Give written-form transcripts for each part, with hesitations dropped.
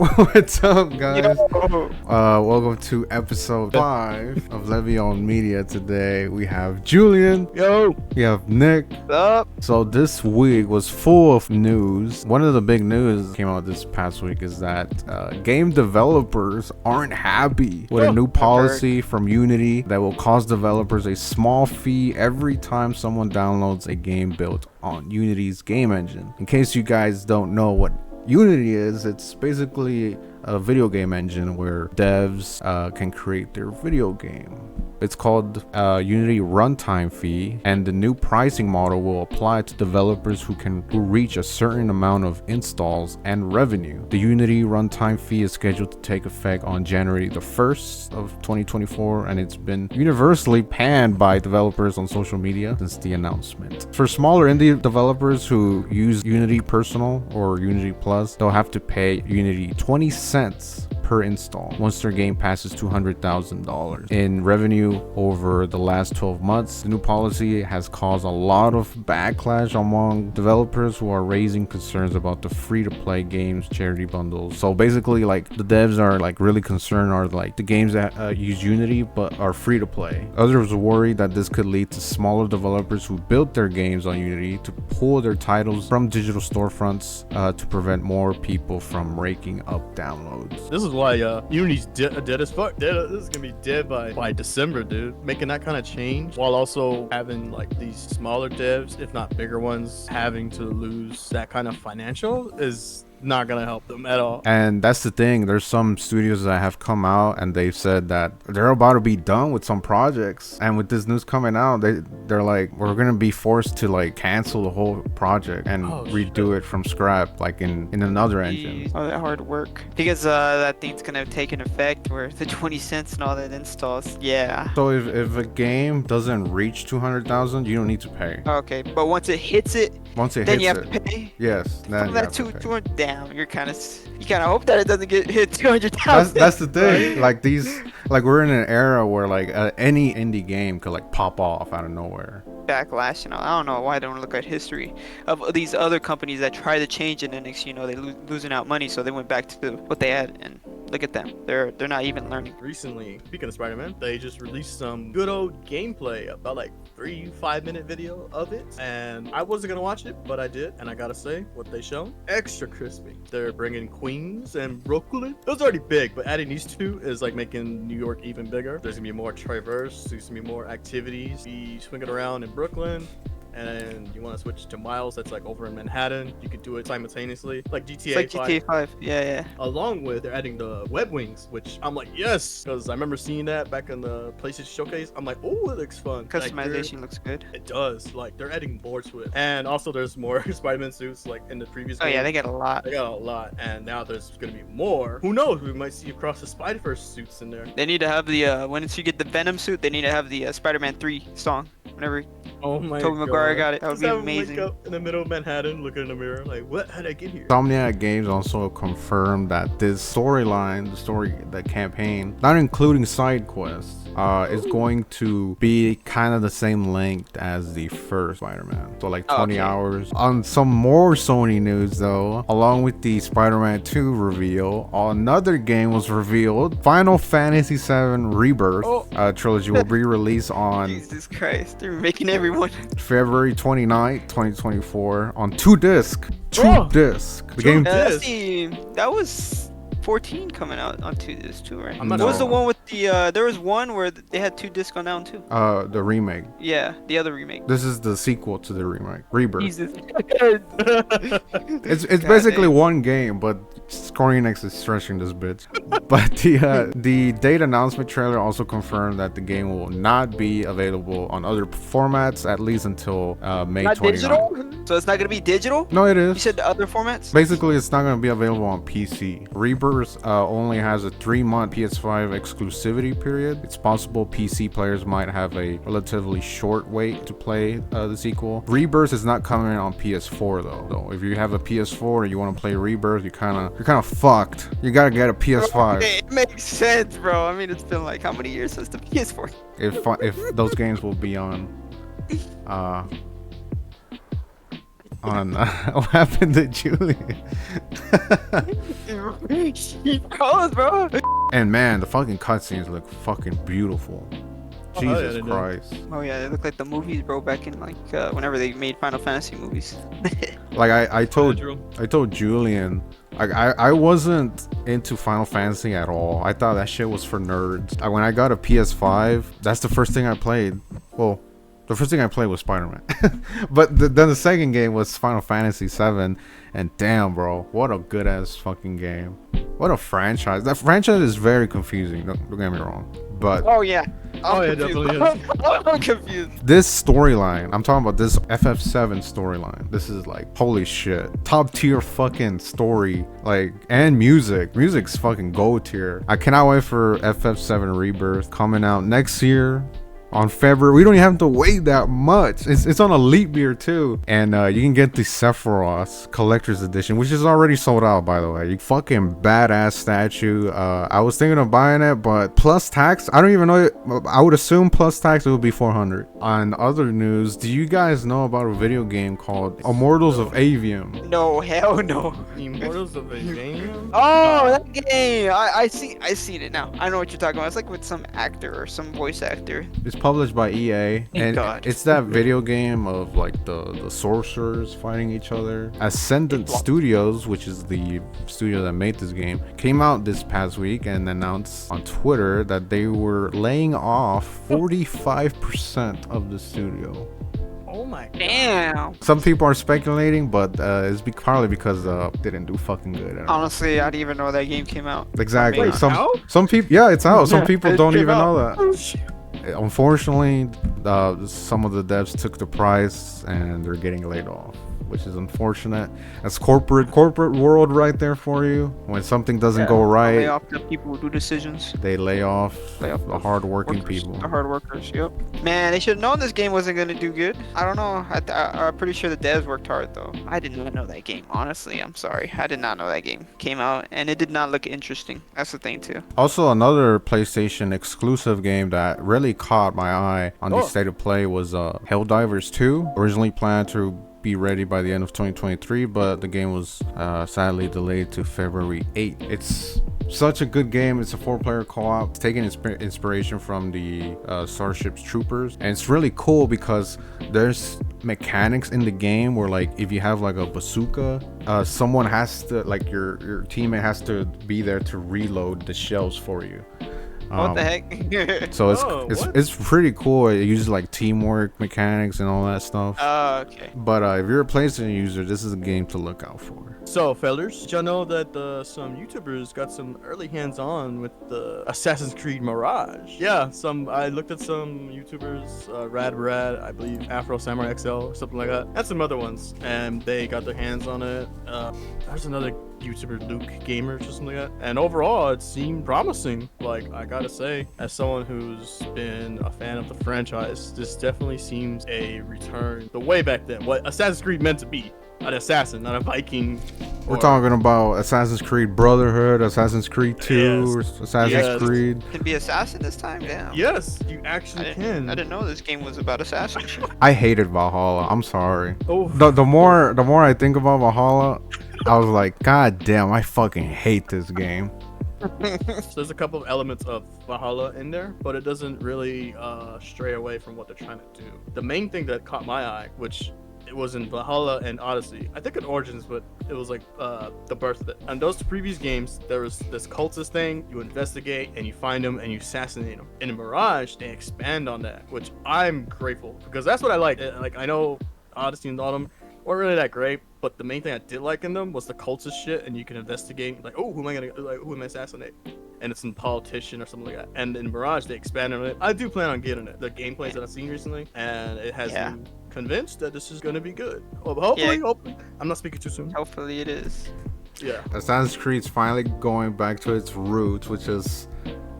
What's up, guys? Yo. Welcome to episode 5 of Levion Media. Today we have Julian, Yo. we have Nick. What's up? So this week was full of news. One of the big news that came out this past week is that game developers aren't happy with a new policy from Unity that will cost developers a small fee every time someone downloads a game built on Unity's game engine. In case you guys don't know what Unity is, it's basically a video game engine where devs can create their video game. It's called Unity Runtime Fee, and the new pricing model will apply to developers who reach a certain amount of installs and revenue. The Unity Runtime Fee is scheduled to take effect on January the 1st of 2024, and it's been universally panned by developers on social media since the announcement. For smaller indie developers who use Unity Personal or Unity Plus, they'll have to pay Unity 20 cents per install once their game passes $200,000 in revenue over the last 12 months. The new policy has caused a lot of backlash among developers who are raising concerns about the free-to-play games charity bundles. So basically, like, the devs are like really concerned are like the games that use Unity but are free to play. Others worry that this could lead to smaller developers who built their games on Unity to pull their titles from digital storefronts to prevent more people from raking up downloads. This is why Unity's dead as fuck. This is gonna be dead by December, dude. Making that kind of change while also having like these smaller devs, if not bigger ones, having to lose that kind of financial is not gonna help them at all. And that's the thing, there's some studios that have come out and they've said that they're about to be done with some projects, and with this news coming out, they're like, we're gonna be forced to like cancel the whole project and redo it from scratch, like in another engine. All that hard work, because that thing's gonna take an effect where the 20 cents and all that installs. Yeah, so if a game doesn't reach 200,000, you don't need to pay. okay, but once it hits it, then you have to pay. Yes, then From that 200 down, you kind of hope that it doesn't hit 200,000. That's the thing. Like we're in an era where like any indie game could like pop off out of nowhere. Backlash, I don't know why I don't look at history of these other companies that try to change it, and next they losing out money, so they went back to what they had, and look at them, they're not even learning. Recently, speaking of Spider-Man, they just released some good old gameplay, about like 3-5 minute video of it, and I wasn't gonna watch it, but I did, and I gotta say, what they shown, extra crispy. They're bringing Queens and Brooklyn. It was already big, but adding these two is like making New York even bigger. There's gonna be more traverse, there's gonna be more activities, be swinging around in Brooklyn, and you want to switch to Miles, that's like over in Manhattan, you could do it simultaneously, like GTA. It's like GTA 5. Yeah. Along with, they're adding the web wings, which I'm like, yes, because I remember seeing that back in the PlayStation Showcase. I'm like, oh, it looks fun. Customization looks good. It does. Like, they're adding more to it, and also there's more Spider-Man suits like in the previous game. Yeah, they got a lot. And now there's gonna be more. Who knows? We might see across the Spider-Verse suits in there. They need to have the once you get the Venom suit, they need to have the Spider-Man 3 song whenever Tobey Maguire got it. That would be amazing. Wake up in the middle of Manhattan, looking in the mirror, like, what? How'd I get here? Insomniac Games also confirmed that this the campaign, not including side quests, is going to be kind of the same length as the first Spider-Man. So like 20 hours. On some more Sony news though, along with the Spider-Man 2 reveal, another game was revealed. Final Fantasy VII Rebirth trilogy will be released on Jesus Christ, they're making everyone. February 29th, 2024 on 2 discs. The game. That was 14 coming out on 2 discs too, right? What was the one with the there was one where they had 2 discs on that one too. The remake. Yeah, the other remake. This is the sequel to the remake, Rebirth. Jesus. It's basically one game, but Square Enix is stretching this bit. But the date announcement trailer also confirmed that the game will not be available on other formats, at least until May 29th. Digital? So it's not gonna be digital? No, it is. You said the other formats? Basically, it's not gonna be available on PC. Rebirth only has a 3-month PS5 exclusivity period. It's possible PC players might have a relatively short wait to play the sequel. Rebirth is not coming on PS4 though. If you have a PS4 and you want to play Rebirth, you're kind of fucked. You gotta get a PS5. Okay, it makes sense, bro. I mean, it's been like how many years since the PS4? If those games will be on on what happened to Julian. He froze, bro. And man, the fucking cutscenes look fucking beautiful. Oh, hell yeah, Jesus they do. Christ. Oh yeah, they look like the movies, bro. Back in like whenever they made Final Fantasy movies. Like I told True. Julian, I wasn't into Final Fantasy at all. I thought that shit was for nerds. When I got a PS5, that's the first thing I played. Well, the first thing I played was Spider-Man. But then the second game was Final Fantasy 7, and damn, bro, what a good ass fucking game. What a franchise. That franchise is very confusing. Don't get me wrong. But Oh yeah. Oh, yeah, definitely is. I'm confused. this storyline, I'm talking about this FF7 storyline. This is like, holy shit. Top tier fucking story. Like, and music. Music's fucking gold tier. I cannot wait for FF7 Rebirth coming out next year. On February, we don't even have to wait that much. It's on a leap year too, and you can get the Sephiroth collector's edition, which is already sold out, by the way. You fucking badass statue. I was thinking of buying it, but plus tax, I don't even know. I would assume plus tax it would be 400. On other news, do you guys know about a video game called Immortals of Avium? No, hell no. Immortals of a game. Oh, that game! I seen it now. I know what you're talking about. It's like with some actor or some voice actor. It's published by EA, and God. it's that video game of like the sorcerers fighting each other. Ascendant Studios, which is the studio that made this game, came out this past week and announced on Twitter that they were laying off 45% of the studio. Oh my god. Damn. Some people are speculating, but it's probably because they didn't do fucking good. I don't know. Honestly, I didn't even know that game came out. Exactly. Wait, Some people, yeah, it's out. Some people It don't came even out. know that. Oh, shit. Unfortunately, some of the devs took the price and they're getting laid off, which is unfortunate. That's corporate world right there for you. When something doesn't go Lay right, off the people who do decisions. they lay off Lay off the hard-working Workers, people. The hard workers, yep. Man, they should have known this game wasn't gonna do good. I don't know. I'm pretty sure the devs worked hard though. I did not know that game. Honestly, I'm sorry. I did not know that game came out, and it did not look interesting. That's the thing too. Also, another PlayStation exclusive game that really caught my eye on the Oh. state of play was Helldivers 2. Originally planned to be ready by the end of 2023, but the game was sadly delayed to February 8th. It's such a good game. It's a 4-player co-op. It's taking inspiration from the Starship's Troopers, and it's really cool because there's mechanics in the game where, like, if you have like a bazooka, someone has to, like, your teammate has to be there to reload the shells for you. What the heck? So Oh, what? it's pretty cool. It uses like teamwork mechanics and all that stuff. Okay. But if you're a PlayStation user, this is a game to look out for. So, fellas, did y'all know that some YouTubers got some early hands-on with the Assassin's Creed Mirage? Yeah, I looked at some YouTubers, Rad, I believe, Afro Samurai XL, something like that, and some other ones, and they got their hands on it. There's another YouTuber, Luke Gamers or something like that, and overall, it seemed promising. Like, I gotta say, as someone who's been a fan of the franchise, this definitely seems a return the way back then, what Assassin's Creed meant to be. An assassin, not a Viking. We're talking about Assassin's Creed Brotherhood, Assassin's Creed 2, Yes. or Assassin's Yes. Creed. Can be assassin this time? Damn. Yes, you I actually can. I didn't know this game was about assassin shit. I hated Valhalla. I'm sorry. Oh, The more I think about Valhalla, I was like, God damn, I fucking hate this game. so there's a couple of elements of Valhalla in there, but it doesn't really stray away from what they're trying to do. The main thing that caught my eye, which it was in Valhalla and Odyssey, I think in Origins, but it was like the birth of it. And those previous games, there was this cultist thing, you investigate and you find them and you assassinate them. In Mirage, they expand on that, which I'm grateful, because that's what I like. Like, I know Odyssey and Autumn weren't really that great, but the main thing I did like in them was the cultist shit, and you can investigate, like, oh, who am I assassinating? And it's some politician or something like that. And in Mirage, they expanded on it. I do plan on getting it. The gameplays that I've seen recently, and it has me convinced that this is going to be good. Well, hopefully, I'm not speaking too soon. Hopefully it is. Yeah. Assassin's Creed's finally going back to its roots, which is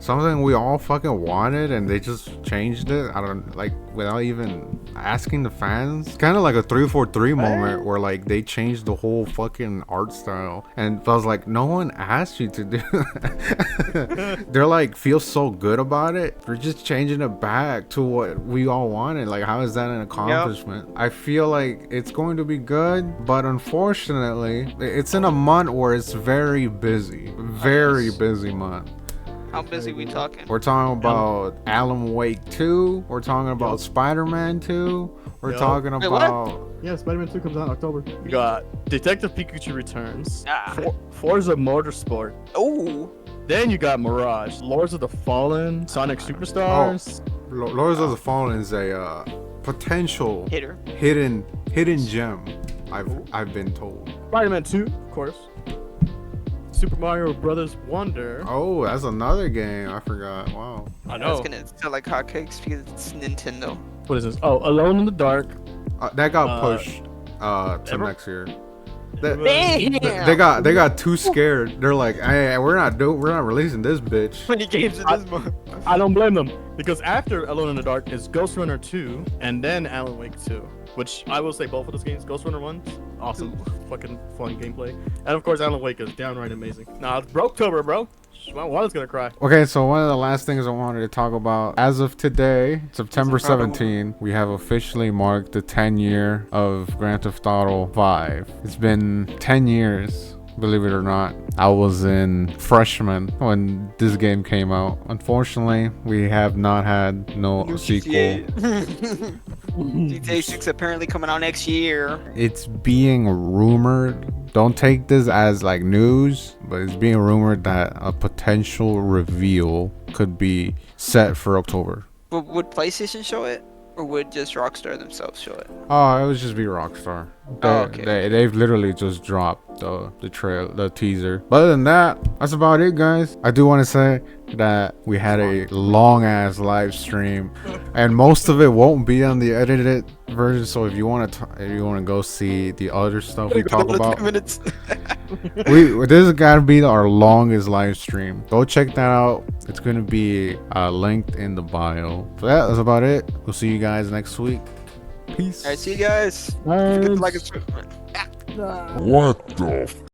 something we all fucking wanted, and they just changed it. I don't like without even asking the fans. Kind of like a 343 moment where like they changed the whole fucking art style, and I was like, no one asked you to do that. They're like feel so good about it. They're just changing it back to what we all wanted. Like, how is that an accomplishment? I feel like it's going to be good, but unfortunately, it's in a month where it's very busy, very busy month. How busy we talking? We're talking about Alan Wake 2. We're talking about Spider-Man 2. We're talking about... Yeah, Spider-Man 2 comes out in October. You got Detective Pikachu Returns. Ah. Forza Motorsport. Oh. Then you got Mirage. Lords of the Fallen. Sonic Superstars. Lords of the Fallen is a potential hidden gem. I've been told. Spider-Man 2, of course. Super Mario Brothers Wonder. Oh, that's another game. I forgot. Wow. I know. It's gonna sell like hotcakes because it's Nintendo. What is this? Oh, Alone in the Dark. That got pushed to next year. Damn. They got too scared. They're like, hey, we're not releasing this bitch. 20 games in this month. I don't blame them, because after Alone in the Dark is Ghost Runner 2 and then Alan Wake 2, which I will say both of those games. Ghost Runner 1, awesome, fucking fun gameplay, and of course Alan Wake is downright amazing. Nah, it's Broketober, bro. My wallet's gonna cry. Okay, so one of the last things I wanted to talk about, as of today, September 17, we have officially marked the 10-year of Grand Theft Auto 5. It's been 10 years, believe it or not. I was in freshman when this game came out. Unfortunately, we have not had no sequel. GTA 6 apparently coming out next year. It's being rumored. Don't take this as like news, but it's being rumored that a potential reveal could be set for October. But would PlayStation show it? Or would just Rockstar themselves show it? Oh, it would just be Rockstar. They've literally just dropped the teaser. But other than that, that's about it, guys. I do want to say that we had a long ass live stream, and most of it won't be on the edited version. So if you want to go see the other stuff we talk about, this has got to be our longest live stream. Go check that out. It's gonna be linked in the bio. So yeah, that's about it. We'll see you guys next week. Peace. Alright, see you guys. Nice. Forget to like and subscribe. What the